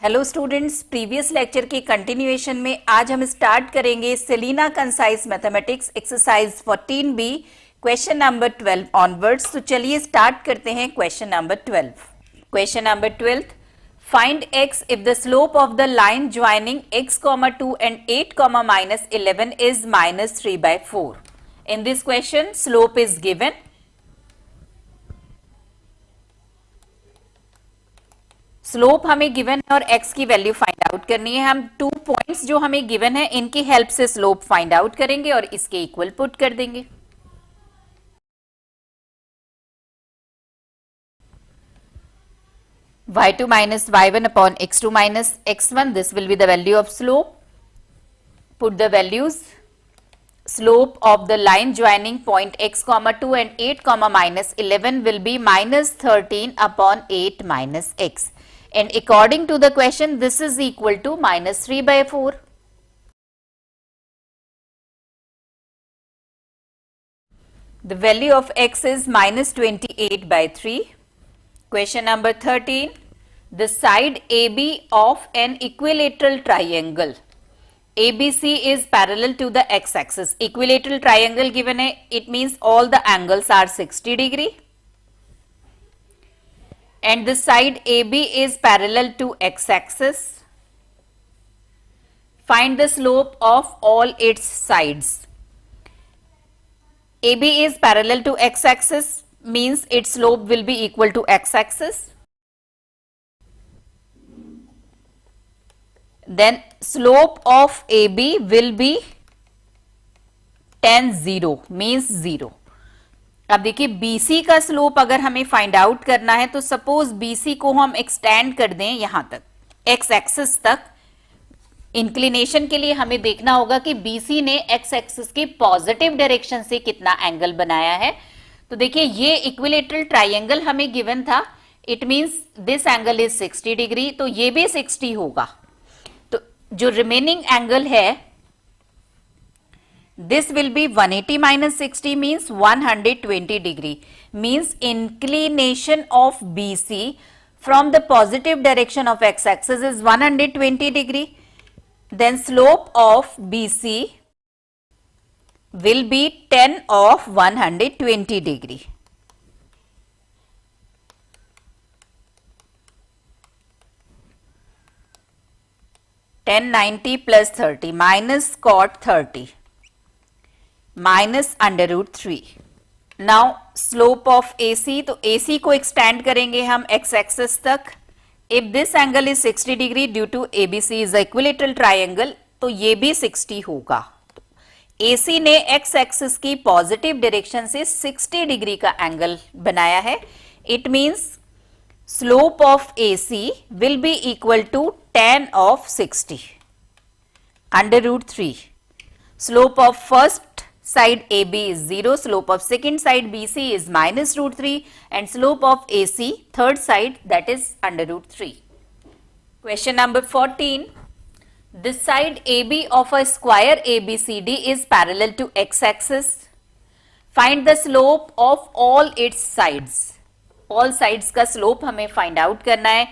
Hello students, previous lecture के continuation में आज हम स्टार्ट करेंगे Selina concise mathematics exercise 14B question number 12 onwards. तो चलिए स्टार्ट करते हैं question number 12। Question number 12, find x if the slope of the line joining x, 2 and 8, -11 is -3/4. In this question, slope is given. Slope हमें given है और x की value find out करनी है। हम 2 पॉइंट्स जो हमें गिवन है इनकी हेल्प से स्लोप फाइंड आउट करेंगे और इसके इक्वल पुट कर देंगे। y2 minus y1 upon x2 minus x1, this will be the value of slope. Put the values. Slope of the line joining point x, 2 and 8, -11 will be -13 upon 8 minus x. And according to the question, this is equal to -3/4. The value of x is -28/3. Question number 13. The side AB of an equilateral triangle ABC is parallel to the x-axis. Equilateral triangle given है, it means all the angles are 60 degree. And the side AB is parallel to x-axis. Find the slope of all its sides. AB is parallel to x-axis means its slope will be equal to x-axis. Then slope of AB will be tan 0 means 0. अब देखिए BC का slope अगर हमें find out करना है तो suppose BC को हम एक्सटेंड कर दें यहां तक x एक्सिस तक। इंक्लिनेशन के लिए हमें देखना होगा कि BC ने x एक्सिस के पॉजिटिव डायरेक्शन से कितना एंगल बनाया है। तो देखिए ये इक्विलेटरल ट्राइंगल हमें गिवन था, it means this angle is 60 degree, तो ये भी 60 होगा। तो जो रिमेनिंग एंगल है this will be 180 minus 60 means 120 degree, means inclination of BC from the positive direction of x-axis is 120 degree. Then slope of BC will be tan of 120 degree. Tan 90 plus 30 minus cot 30 minus √3. Now slope of AC, तो AC को extend करेंगे हम x axis तक। If this angle is 60 degree due to ABC is equilateral triangle, तो ये भी 60 होगा। तो AC ने x एक्सिस की पॉजिटिव डायरेक्शन से 60 डिग्री का एंगल बनाया है। It means slope of AC will be equal to tan of 60 √3. Slope of first side AB is 0, slope of second side BC is -√3 and slope of AC third side that is √3. Question number 14. The side AB of a square ABCD is parallel to x-axis. Find the slope of all its sides. All sides का slope हमें find out करना है।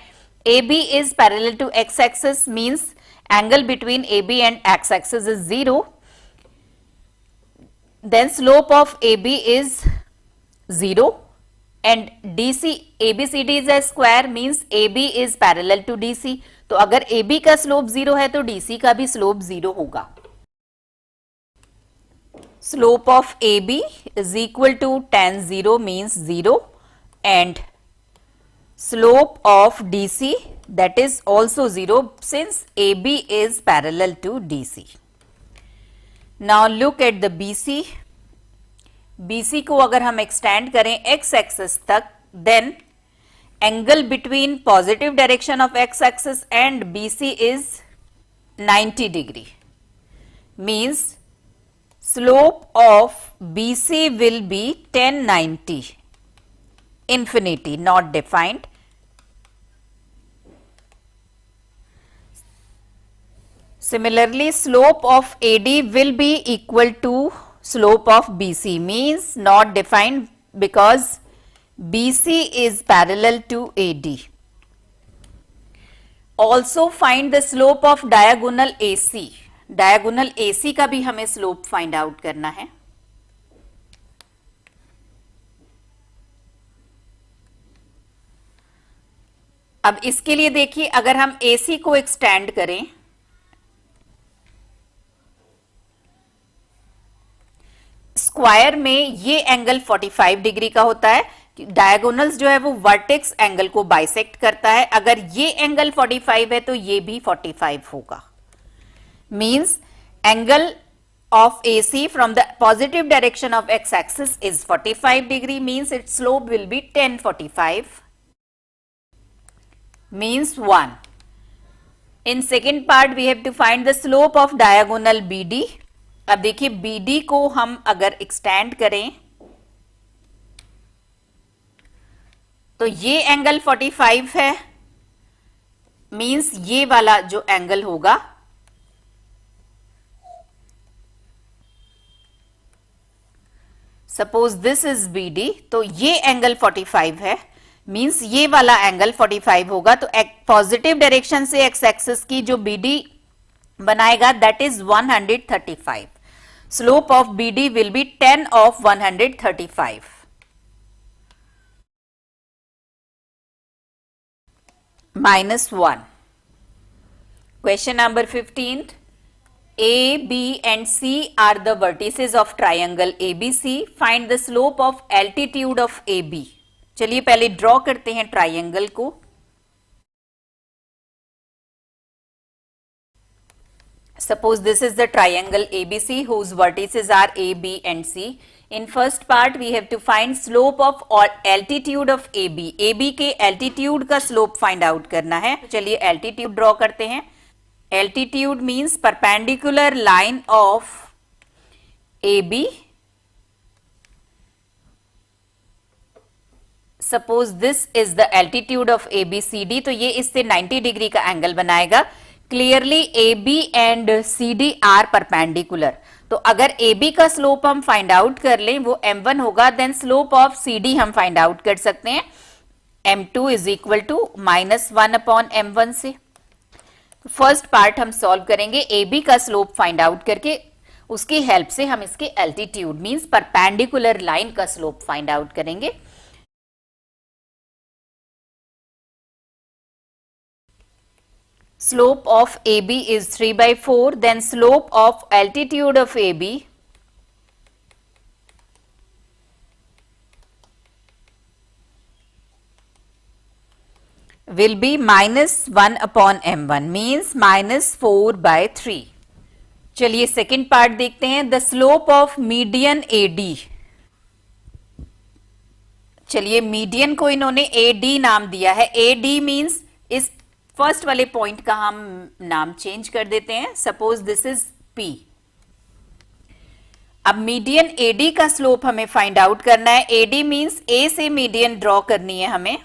AB is parallel to x-axis means angle between AB and x-axis is 0. Then slope of AB is 0 and DC ABCD is a square means AB is parallel to DC. तो अगर AB का slope 0 है तो DC का भी slope 0 होगा। Slope of AB is equal to tan 0 means 0 and slope of DC that is also 0 since AB is parallel to DC. Now look at the BC. BC को अगर हम extend करें x axis तक, then angle between positive direction of x axis and BC is 90 degree. Means slope of BC will be tan 90. Infinity not defined. Similarly, slope of AD will be equal to slope of BC, means not defined because BC is parallel to AD. Also find the slope of diagonal AC। Diagonal AC का भी हमें slope find out करना है। अब इसके लिए देखिए, अगर हम AC को एक्सटेंड करें, स्क्वायर में ये एंगल 45 डिग्री का होता है। डायगोनल्स जो है वो वर्टेक्स एंगल को बाइसेक्ट करता है। अगर ये एंगल 45 है तो ये भी 45 होगा। Means angle of AC from the positive direction of x-axis is 45 degree, means its slope will be tan 45, means 1. In second part we have to find the slope of diagonal BD। अब देखिए BD को हम अगर extend करें तो ये angle 45 है, means ये वाला जो एंगल होगा सपोज दिस इज BD, तो ये एंगल 45 है, मींस ये वाला एंगल 45 होगा। तो पॉजिटिव डायरेक्शन से एक्स एक्सिस की जो BD बनाएगा that is 135। Slope of BD will be 10 of 135। -1। Question number 15। A, B and C are the vertices of triangle ABC. Find the slope of altitude of AB। चलिए पहले draw करते हैं triangle को। Suppose this is the triangle ABC whose vertices are A, B and C. In first part we have to find slope of or altitude of AB। AB के altitude का slope find out करना है। चलिए altitude draw करते हैं। Altitude means perpendicular line of AB। Suppose this is the altitude of ABCD, तो ये इससे 90 डिग्री का एंगल बनाएगा। Clearly AB and CD are perpendicular। तो अगर AB का स्लोप हम फाइंड आउट कर लें वो m1 होगा, देन स्लोप ऑफ CD हम फाइंड आउट कर सकते हैं m2 is equal to -1/m1 से। फर्स्ट पार्ट हम सॉल्व करेंगे। AB का स्लोप फाइंड आउट करके उसकी हेल्प से हम इसके एल्टीट्यूड मींस परपेंडिकुलर लाइन का स्लोप फाइंड आउट करेंगे। Slope of AB is 3/4, then slope of altitude of AB will be -1/m1, means -4/3। चलिए सेकेंड पार्ट देखते हैं। The slope of median AD। चलिए मीडियन को इन्होंने AD नाम दिया है। AD मींस इस फर्स्ट वाले पॉइंट का हम नाम चेंज कर देते हैं। Suppose this is P। अब मीडियन AD का स्लोप हमें फाइंड आउट करना है। AD मींस A से मीडियन ड्रॉ करनी है हमें,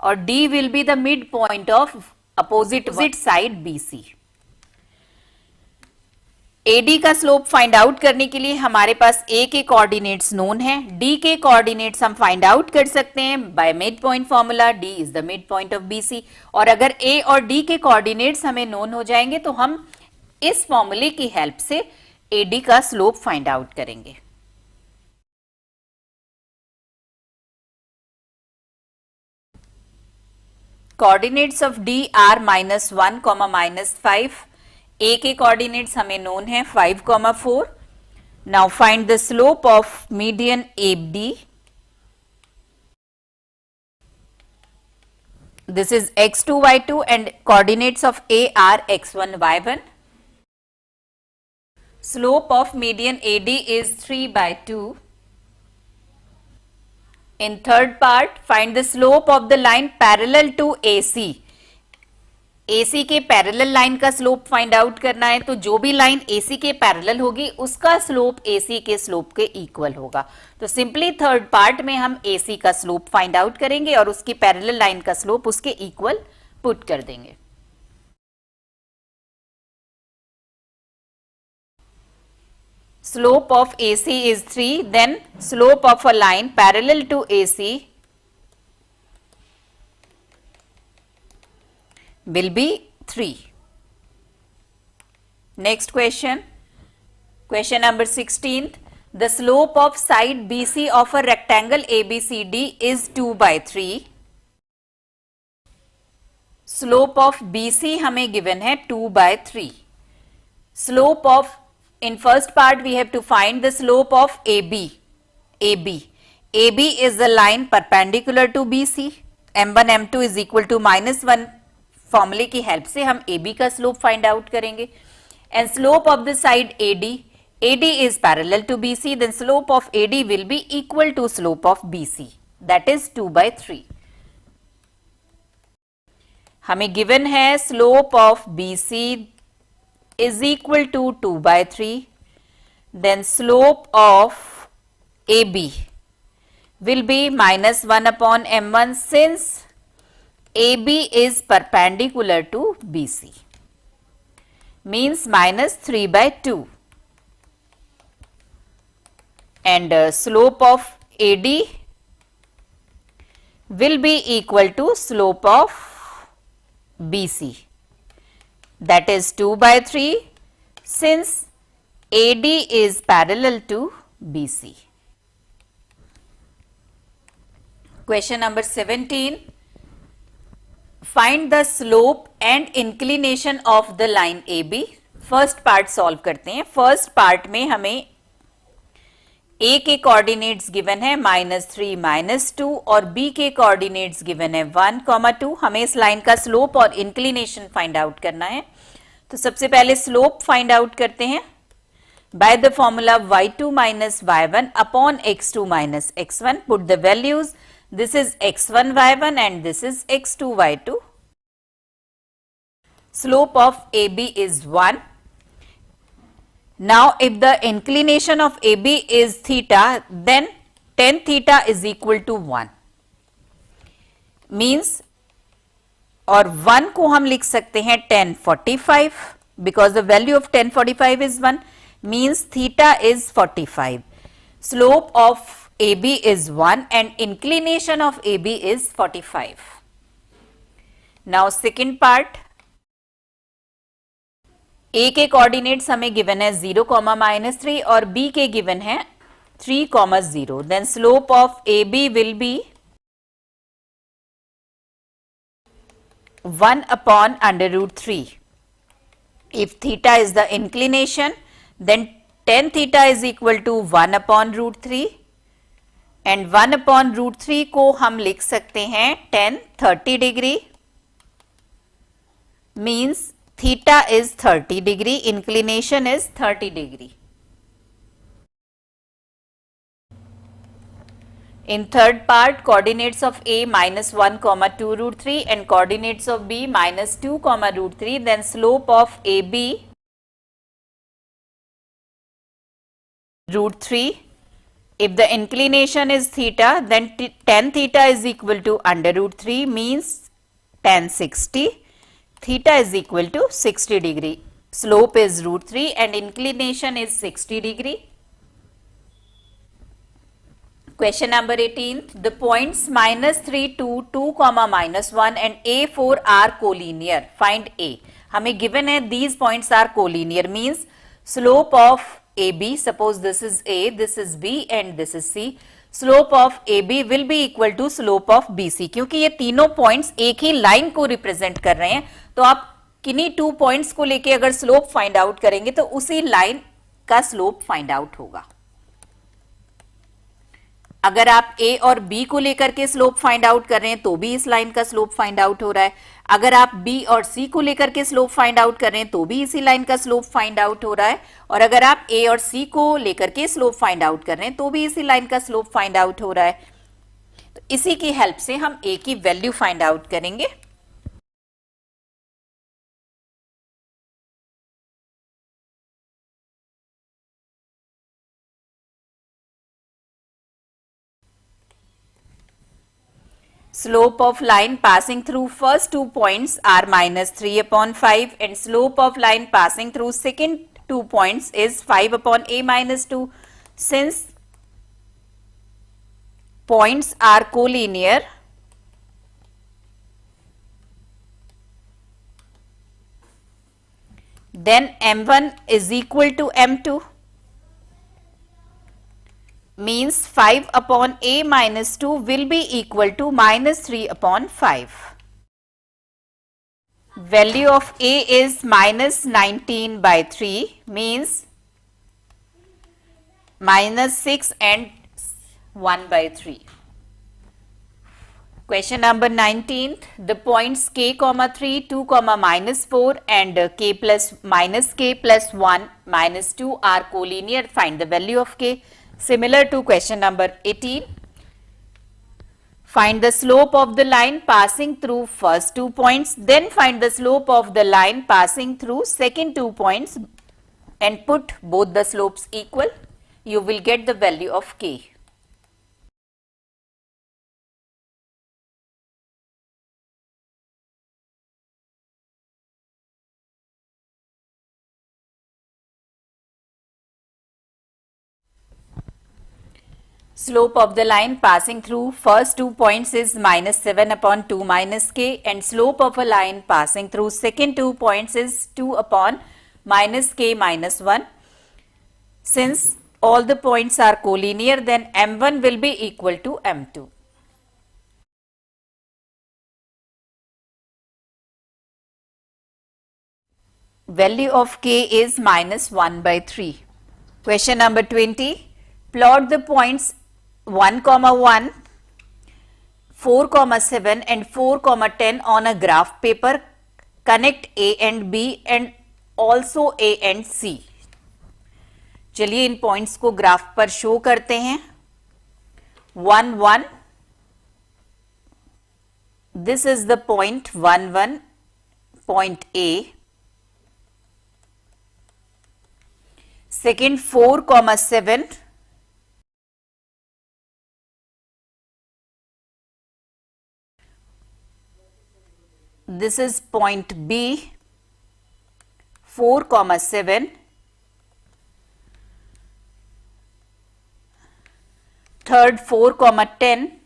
और D will be the midpoint of opposite side BC। AD का स्लोप फाइंड आउट करने के लिए हमारे पास A के कोऑर्डिनेट्स नोन हैं, D के कोऑर्डिनेट्स हम फाइंड आउट कर सकते हैं by mid point formula. D is the mid point of BC। और अगर A और D के कोऑर्डिनेट्स हमें नोन हो जाएंगे तो हम इस फॉर्मूले की हेल्प से AD का स्लोप फाइंड आउट करेंगे। Coordinates of D are -1, -5। A के कोऑर्डिनेट्स हमें नोन है 5, 4। Now find the slope of median AB। This is x2, y2 and coordinates of A are x1, y1। Slope of median AD is 3/2। In third part, find the slope of the line parallel to AC। AC के parallel line का slope find out करना है, तो जो भी line AC के parallel होगी उसका स्लोप AC के स्लोप के इक्वल होगा। तो सिंपली थर्ड पार्ट में हम AC का स्लोप फाइंड आउट करेंगे और उसकी पैरेलल लाइन का स्लोप उसके इक्वल पुट कर देंगे। Slope of AC is 3, then slope of a line parallel to AC will be 3. Next question. Question number 16th. The slope of side BC of a rectangle ABCD is 2 by 3. Slope of BC हमें given है 2 by 3. Slope of, in first part we have to find the slope of AB. AB is the line perpendicular to BC. M1 M2 is equal to -1 फॉर्मूले की help से हम AB का slope find out करेंगे. And slope of the side AD is parallel to BC, then slope of AD will be equal to slope of BC, that is 2 by 3. हमें given है slope of BC is equal to 2 by 3, then slope of AB will be -1 upon M1 since AB is perpendicular to BC, means -3 by 2, and slope of AD will be equal to slope of BC, that is 2 by 3 since AD is parallel to BC. Question number 17. Find the slope and inclination of the line AB. First part solve करते हैं. First part में हमें A के coordinates given है -3 -2 और B के coordinates given है 1, 2. हमें इस लाइन का स्लोप और इंक्लिनेशन फाइंड आउट करना है. तो सबसे पहले स्लोप फाइंड आउट करते हैं by the formula y2 minus y1 upon x2 minus x1. Put the values. This is x1 y1 and this is x2 y2. Slope of AB is 1. Now if the inclination of AB is theta, then tan theta is equal to 1. Means, और 1 को हम लिख सकते हैं tan 45 because the value of tan 45 is 1, means theta is 45. Slope of AB is 1 and inclination of AB is 45. Now second part. A के coordinates हमें given है 0, -3 और B के गिवन है 3, 0. Then slope of AB will be 1 upon √3. If theta is the inclination, then tan theta is equal to 1 upon √3. And 1 upon √3 को हम लिख सकते हैं tan 30 degree, means theta is 30 degree, inclination is 30 degree. In third part, coordinates of A -1, 2 √3 and coordinates of B -2, √3. Then slope of AB √3. If the inclination is theta, then tan theta is equal to √3, means tan 60. Theta is equal to 60 degree. Slope is √3 and inclination is 60 degree. Question number 18. The points -3, 2, 2, -1 and A4 are collinear. Find A. हमें given है these points are collinear, means slope of AB, suppose this is A, this is B and this is C. Slope of AB will be equal to slope of BC. क्योंकि ये तीनों points एक ही line को represent कर रहे हैं, तो आप किन्हीं 2 points को लेके अगर slope find out करेंगे तो उसी line का slope find out होगा. अगर आप A और B को लेकर के स्लोप फाइंड आउट कर रहे हैं तो भी इस लाइन का स्लोप फाइंड आउट हो रहा है. अगर आप B और C को लेकर के स्लोप फाइंड आउट कर रहे हैं तो भी इसी लाइन का स्लोप फाइंड आउट हो रहा है. और अगर आप A और C को लेकर के स्लोप फाइंड आउट कर रहे हैं तो भी इसी लाइन का स्लोप फाइंड आउट हो रहा है. तो इसी की हेल्प से हम A की वैल्यू फाइंड आउट करेंगे. Slope of line passing through first 2 points are -3 upon 5 and slope of line passing through second 2 points is 5 upon A -2. Since points are collinear, then m1 is equal to m2, means 5 upon a minus 2 will be equal to minus 3 upon 5. Value of a is minus 19 by 3, means minus 6 and 1 by 3. Question number 19. The points k comma 3, 2 comma minus 4 and k plus minus k plus 1 minus 2 are collinear. Find the value of k. Similar to question number 18. Find the slope of the line passing through first 2 points, then find the slope of the line passing through second 2 points and put both the slopes equal. You will get the value of k. Slope of the line passing through first 2 points is minus 7 upon 2 minus k, and slope of a line passing through second 2 points is 2 upon minus k minus 1. Since all the points are collinear, then m1 will be equal to m2. Value of k is minus 1 by 3. Question number 20. Plot the points 1 comma 1, 4 comma 7 and 4 comma 10 on a graph paper. Connect A and B and also A and C. चलिए इन points को graph पर show करते हैं. 1 1, this is the point 1 1, point A. Second 4 comma 7, this is point B, 4 comma 7. Third 4 comma 10.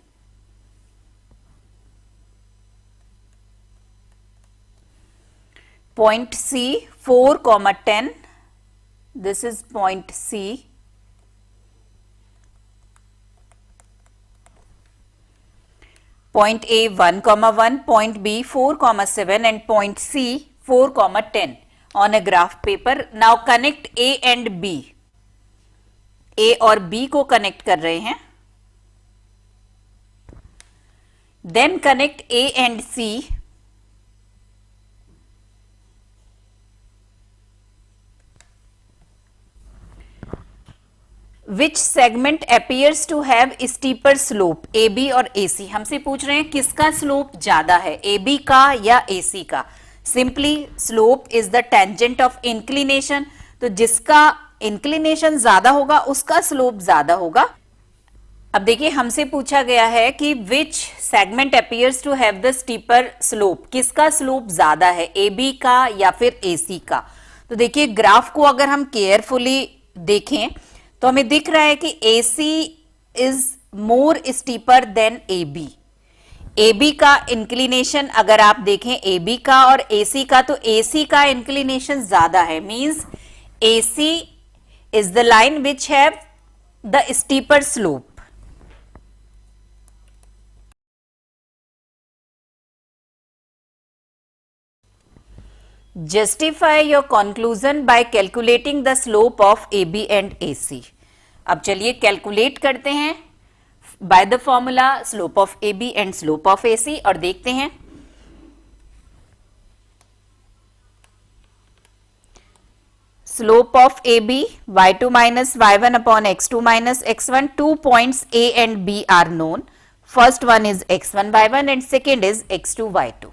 Point C, 4 comma 10. This is point C. Point A 1 comma 1, point B 4 comma 7 and point C 4 comma 10 on a graph paper. Now connect A and B. A और B को connect कर रहे हैं. Then connect A and C. Which segment appears to have steeper slope? AB और AC. हमसे पूछ रहे हैं किसका स्लोप ज्यादा है, AB का या AC का. Simply slope is the tangent of inclination. तो जिसका इंक्लिनेशन ज्यादा होगा उसका स्लोप ज्यादा होगा. अब देखिए हमसे पूछा गया है कि which segment appears to have the steeper slope, किसका स्लोप ज्यादा है, AB का या फिर AC का. तो देखिए ग्राफ को अगर हम केयरफुली देखें तो हमें दिख रहा है कि AC is more steeper than AB. AB का इंक्लिनेशन अगर आप देखें AB का और AC का, तो AC का इंक्लिनेशन ज्यादा है. Means AC is the line which have the steeper slope. Justify your conclusion by calculating the slope of AB and AC. अब चलिए कैलकुलेट करते हैं by the formula slope of AB and slope of AC और देखते हैं. Slope of AB y2 minus y1 upon x2 minus x1. 2 points A and B are known. First one is x1 y1 and second is x2 y2.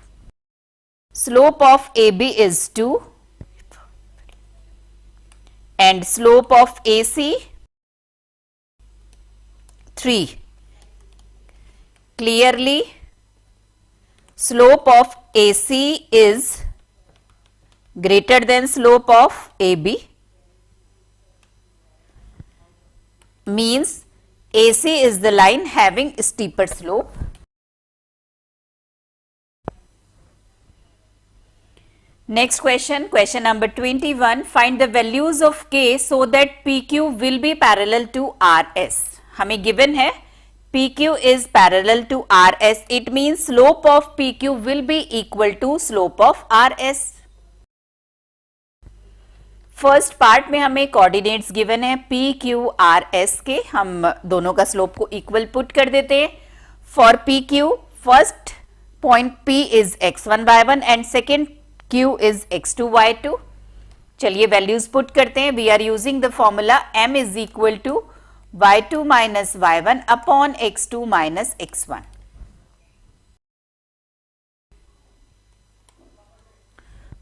Slope of AB is 2 and slope of AC 3. Clearly, slope of AC is greater than slope of AB. Means AC is the line having steeper slope. Next question, question number 21. Find the values of K so that PQ will be parallel to RS. हमें given है PQ is parallel to RS. It means slope of PQ will be equal to slope of RS. First part में हमें coordinates given है P Q R S के, हम दोनों का slope को इक्वल पुट कर देते हैं. For P Q first point P is x1 y1 and second q is x2 y2. चलिए वैल्यूज पुट करते हैं. We are using the formula m is equal to y2 minus y1 upon x2 minus x1.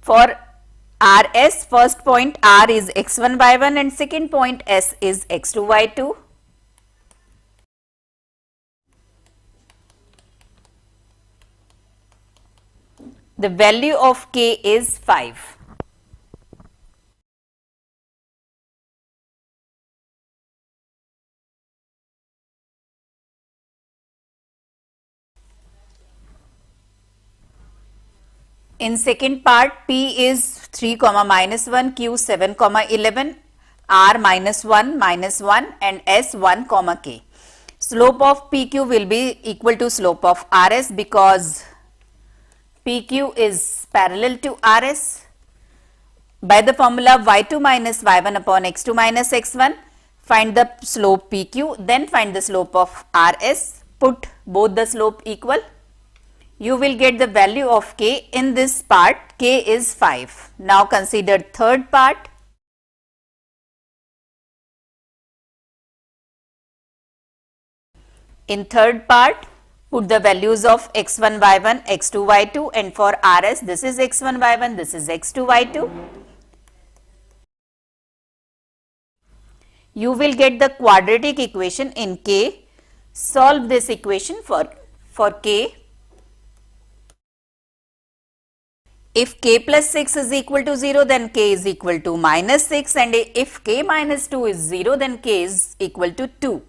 For RS, first point R is x1 y1 and second point S is x2 y2. The value of K is 5. In second part, P is 3, minus 1, Q 7, 11, R minus 1 and S 1, K. Slope of PQ will be equal to slope of RS because PQ is parallel to RS. By the formula y2 minus y1 upon x2 minus x1, find the slope PQ, then find the slope of RS, put both the slope equal. You will get the value of K. In this part, K is 5. Now consider third part. In third part, put the values of x1 y1, x2 y2, and for RS this is x1 y1, this is x2 y2. You will get the quadratic equation in K. Solve this equation for K. If K plus 6 is equal to 0, then K is equal to minus 6, and if K minus 2 is 0, then K is equal to 2.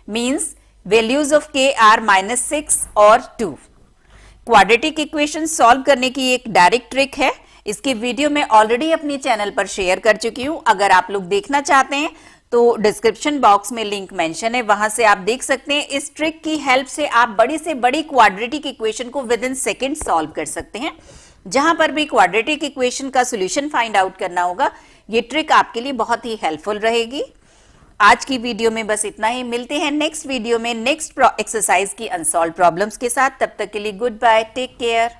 Means values of K are minus 6 और 2. Quadratic equation solve करने की एक direct trick है. इसकी video मैं already अपनी channel पर share कर चुकी हूँ. अगर आप लोग देखना चाहते हैं तो डिस्क्रिप्शन बॉक्स में लिंक मेंशन है, वहां से आप देख सकते हैं. इस ट्रिक की हेल्प से आप बड़ी से बड़ी क्वाड्रेटिक इक्वेशन को विद इन सेकेंड सॉल्व कर सकते हैं. जहां पर भी क्वाड्रेटिक इक्वेशन का सॉल्यूशन फाइंड आउट करना होगा, ये ट्रिक आपके लिए बहुत ही हेल्पफुल रहेगी. आज की वीडियो में बस इतना ही. मिलते हैं नेक्स्ट वीडियो में नेक्स्ट एक्सरसाइज की अनसॉल्व प्रॉब्लम्स के साथ. तब तक के लिए गुड बाय, टेक केयर.